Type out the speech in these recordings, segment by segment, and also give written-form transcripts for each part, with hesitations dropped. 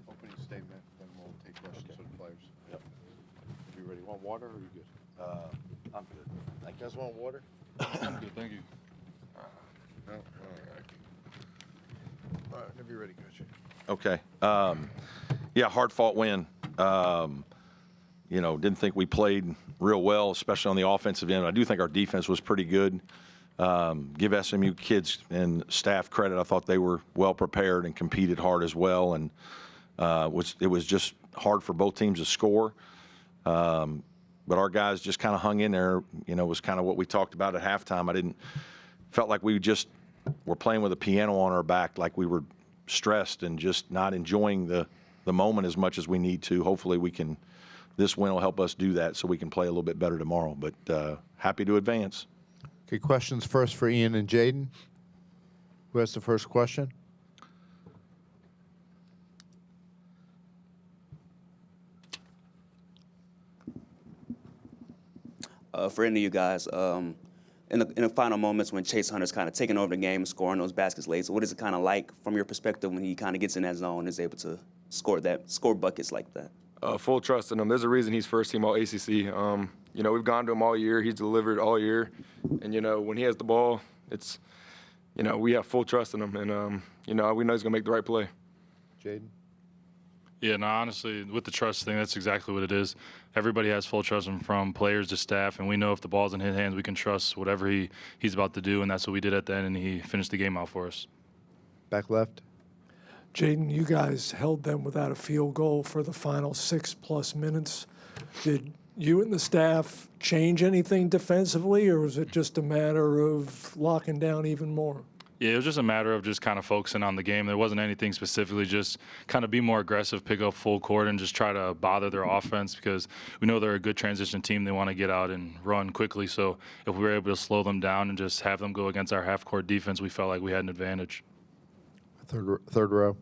Opening statement, then we'll take questions from the players. Yep. You ready? Want water or are you good? I'm good. Thank You guys want water? I'm good, thank you. No? All right. All right, whenever you're ready, Coach. Okay. Yeah, hard-fought win. Didn't think we played real well, especially on the offensive end. I do think our defense was pretty good. Give SMU kids and staff credit. I thought they were well prepared and competed hard as well. And it was just hard for both teams to score. But our guys just kind of hung in there. Was kind of what we talked about at halftime. Felt like we just were playing with a piano on our back, like we were stressed and just not enjoying the moment as much as we need to. Hopefully this win will help us do that so we can play a little bit better tomorrow. But happy to advance. Okay, questions first for Ian and Jaden. Who has the first question? For any of you guys, in the final moments when Chase Hunter's kind of taking over the game, scoring those baskets late, so what is it kind of like from your perspective when he kind of gets in that zone and is able to score buckets like that? Full trust in him. There's a reason he's first team all ACC. We've gone to him all year. He's delivered all year. And, when he has the ball, it's, we have full trust in him. And, we know he's going to make the right play. Jaden? Yeah, no, honestly, with the trust thing, that's exactly what it is. Everybody has full trust in him, from players to staff, and we know if the ball's in his hands, we can trust whatever he's about to do, and that's what we did at the end, and he finished the game out for us. Back left. Jaden, you guys held them without a field goal for the final 6+ minutes. Did you and the staff change anything defensively, or was it just a matter of locking down even more? Yeah, it was just a matter of just kind of focusing on the game. There wasn't anything specifically, just kind of be more aggressive, pick up full court, and just try to bother their offense, because we know they're a good transition team. They want to get out and run quickly. So if we were able to slow them down and just have them go against our half-court defense, we felt like we had an advantage. Third row.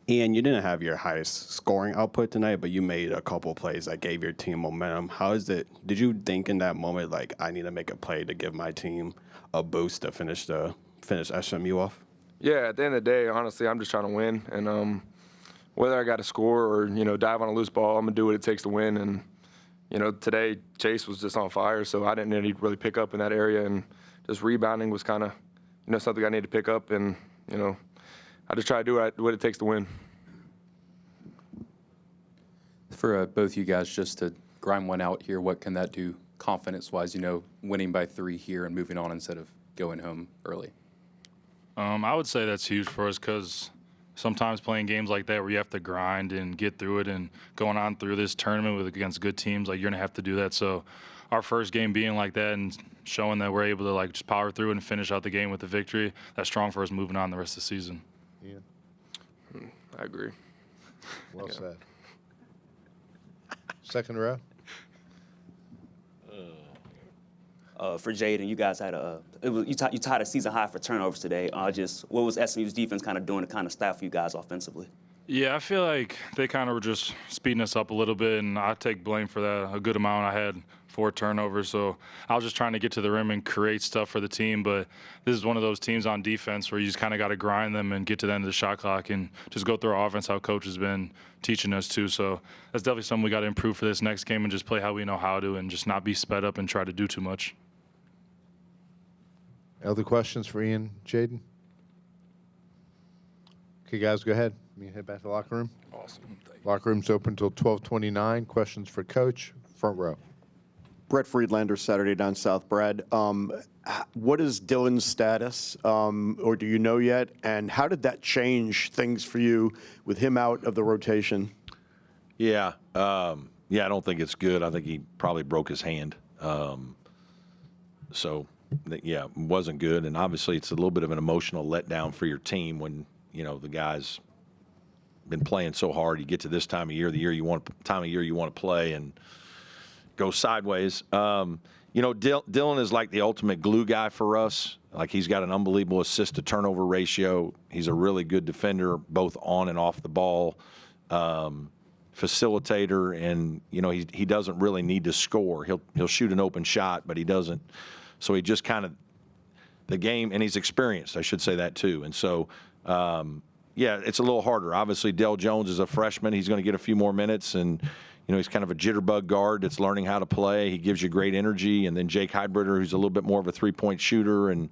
Ian, you didn't have your highest scoring output tonight, but you made a couple plays that gave your team momentum. Did you think in that moment, like, I need to make a play to give my team a boost to finish SMU off? Yeah, at the end of the day, honestly, I'm just trying to win. And whether I got to score or, dive on a loose ball, I'm going to do what it takes to win. And, today Chase was just on fire, so I didn't really pick up in that area. And just rebounding was kind of, something I needed to pick up. And, I just try to do what it takes to win. For both you guys, just to grind one out here, what can that do confidence-wise, winning by 3 here and moving on instead of going home early? I would say that's huge for us, because sometimes playing games like that where you have to grind and get through it, and going on through this tournament against good teams, like, you're going to have to do that. So our first game being like that and showing that we're able to just power through it and finish out the game with a victory, that's strong for us moving on the rest of the season. Ian? I agree. Well said. Second row. For Jaden, you guys had you tied a season high for turnovers today. What was SMU's defense kind of doing to kind of staff you guys offensively? Yeah, I feel like they kind of were just speeding us up a little bit, and I take blame for that a good amount. I had 4 turnovers, so I was just trying to get to the rim and create stuff for the team. But this is one of those teams on defense where you just kind of got to grind them and get to the end of the shot clock and just go through our offense, how coach has been teaching us to. So that's definitely something we got to improve for this next game, and just play how we know how to, and just not be sped up and try to do too much. Other questions for Ian, Jaden? Okay, guys, go ahead. You head back to the locker room. Awesome. Locker room's open until 12:29. Questions for Coach. Front row. Brett Friedlander, Saturday Down South. Brad, what is Dylan's status, or do you know yet? And how did that change things for you with him out of the rotation? Yeah. I don't think it's good. I think he probably broke his hand. It wasn't good. And obviously it's a little bit of an emotional letdown for your team when, the guys been playing so hard. You get to this time of year you want to play, and go sideways. Dylan is like the ultimate glue guy for us. Like, he's got an unbelievable assist to turnover ratio. He's a really good defender, both on and off the ball, facilitator, and he doesn't really need to score. He'll shoot an open shot, but he doesn't. So he just kind of the game, and he's experienced. I should say that too. And so yeah, it's a little harder. Obviously, Dell Jones is a freshman. He's going to get a few more minutes, and he's kind of a jitterbug guard that's learning how to play. He gives you great energy. And then Jake Heidbritter, who's a little bit more of a three-point shooter, and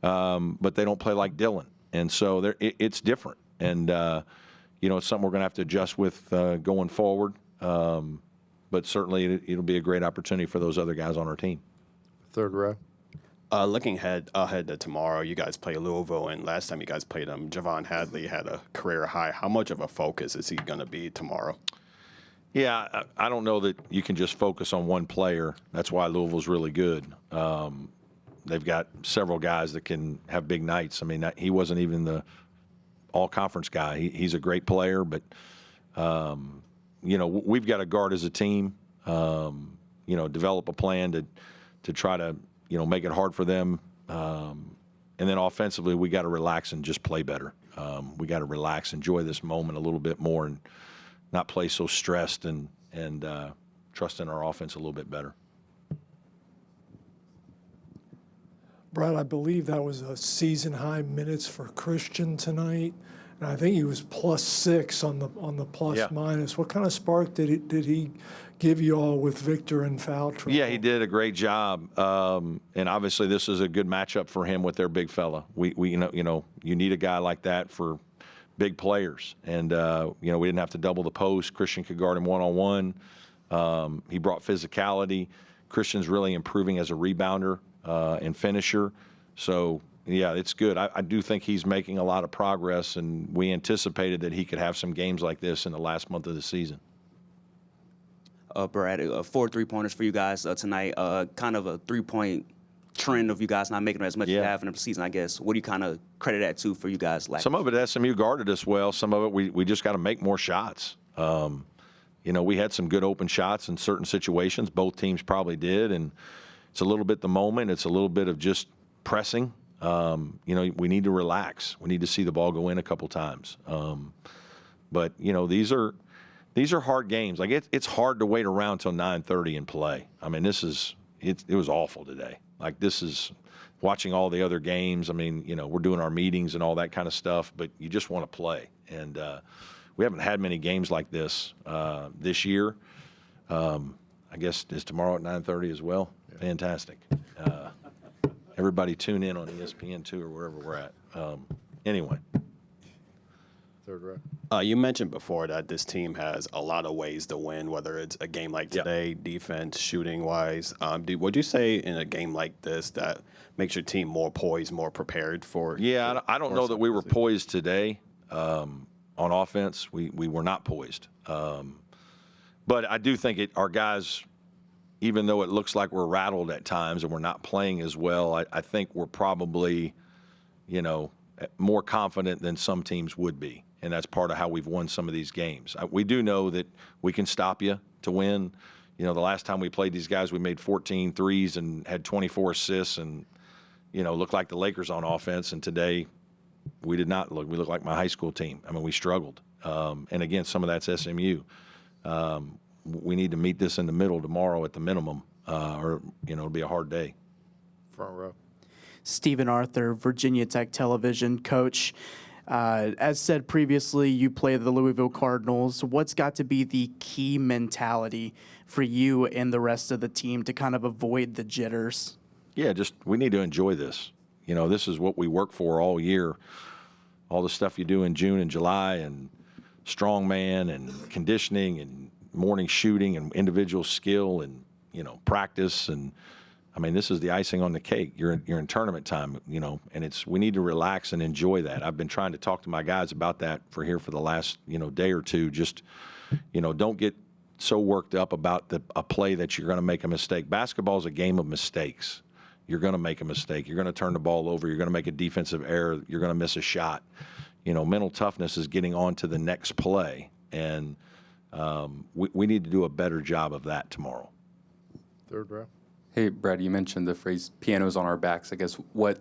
but they don't play like Dylan, and so it's different. And it's something we're going to have to adjust with going forward. But certainly, it'll be a great opportunity for those other guys on our team. Third row. Looking ahead to tomorrow, you guys play Louisville, and last time you guys played them, Javon Hadley had a career high. How much of a focus is he going to be tomorrow? Yeah, I don't know that you can just focus on one player. That's why Louisville's really good. They've got several guys that can have big nights. I mean, he wasn't even the all-conference guy. He's a great player, but, we've got to guard as a team, develop a plan to try to, make it hard for them. And then offensively, we got to relax and just play better. We got to relax, enjoy this moment a little bit more, and not play so stressed, and trust in our offense a little bit better. Brad, I believe that was a season-high minutes for Christian tonight, and I think he was +6 on the plus minus. What kind of spark did he give you all with Victor and foul trouble? Yeah, he did a great job, and obviously this is a good matchup for him with their big fella. We you need a guy like that for big players, and we didn't have to double the post. Christian could guard him one-on-one. He brought physicality. Christian's really improving as a rebounder and finisher. So, yeah, it's good. I do think he's making a lot of progress, and we anticipated that he could have some games like this in the last month of the season. Brad, 4 3-pointers for you guys tonight. Kind of a 3-point trend of you guys not making as much as you have in the season, I guess. What do you kind of credit that to for you guys? Some of it SMU guarded us well. Some of it we just got to make more shots. We had some good open shots in certain situations. Both teams probably did, and it's a little bit the moment. It's a little bit of just pressing. We need to relax. We need to see the ball go in a couple times. But these are hard games. Like it's hard to wait around till 9:30 and play. I mean, it was awful today. Like this is watching all the other games. I mean, we're doing our meetings and all that kind of stuff, but you just want to play. And we haven't had many games like this this year. I guess is tomorrow at 9:30 as well. Yeah. Fantastic. Everybody tune in on ESPN2 or wherever we're at. Anyway. Third row. You mentioned before that this team has a lot of ways to win, whether it's a game like today, defense, shooting-wise. Would you say in a game like this that makes your team more poised, more prepared for? Yeah, I don't know that we were poised today on offense. We were not poised. But I do think our guys, even though it looks like we're rattled at times and we're not playing as well, I think we're probably, more confident than some teams would be. And that's part of how we've won some of these games. We do know that we can stop you to win. The last time we played these guys, we made 14 threes and had 24 assists and, looked like the Lakers on offense. And today we did not look. We looked like my high school team. I mean, we struggled. And, again, some of that's SMU. We need to meet this in the middle tomorrow at the minimum, or, it'll be a hard day. Front row. Stephen Arthur, Virginia Tech Television. Coach, as said previously, you play the Louisville Cardinals. What's got to be the key mentality for you and the rest of the team to kind of avoid the jitters? Yeah, we need to enjoy this. This is what we work for all year. All the stuff you do in June and July, and strongman and conditioning and morning shooting and individual skill and, practice. And, I mean, this is the icing on the cake. You're in tournament time, and we need to relax and enjoy that. I've been trying to talk to my guys about that for the last, day or two. Just, don't get so worked up about a play that you're going to make a mistake. Basketball is a game of mistakes. You're going to make a mistake. You're going to turn the ball over. You're going to make a defensive error. You're going to miss a shot. Mental toughness is getting on to the next play, and we need to do a better job of that tomorrow. Third row. Hey, Brad, you mentioned the phrase pianos on our backs. I guess what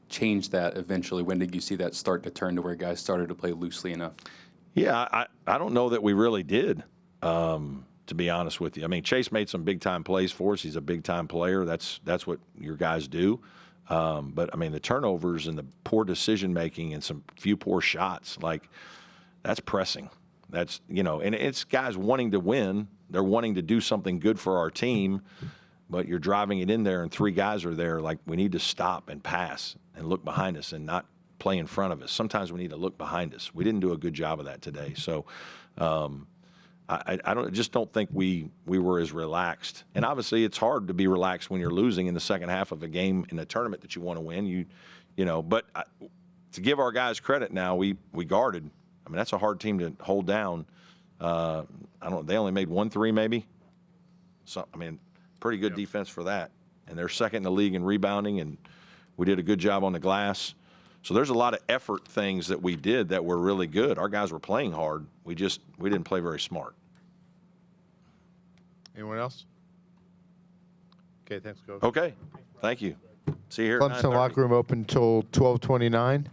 changed that eventually? When did you see that start to turn to where guys started to play loosely enough? Yeah, I don't know that we really did, to be honest with you. I mean, Chase made some big-time plays for us. He's a big-time player. That's what your guys do. But I mean, the turnovers and the poor decision making and some few poor shots, like that's pressing. That's, and it's guys wanting to win. They're wanting to do something good for our team, but you're driving it in there and 3 guys are there. Like, we need to stop and pass and look behind us and not play in front of us. Sometimes we need to look behind us. We didn't do a good job of that today. So I just don't think we were as relaxed. And obviously it's hard to be relaxed when you're losing in the second half of a game in a tournament that you want to win. But to give our guys credit now, we guarded. I mean, that's a hard team to hold down. They only made 1 3 maybe. So, I mean, pretty good defense for that. And they're second in the league in rebounding, and we did a good job on the glass. So there's a lot of effort things that we did that were really good. Our guys were playing hard. We didn't play very smart. Anyone else? Okay, thanks, Coach. Okay, thank you. See you here at Clemson 9:30. locker room open until 12:29.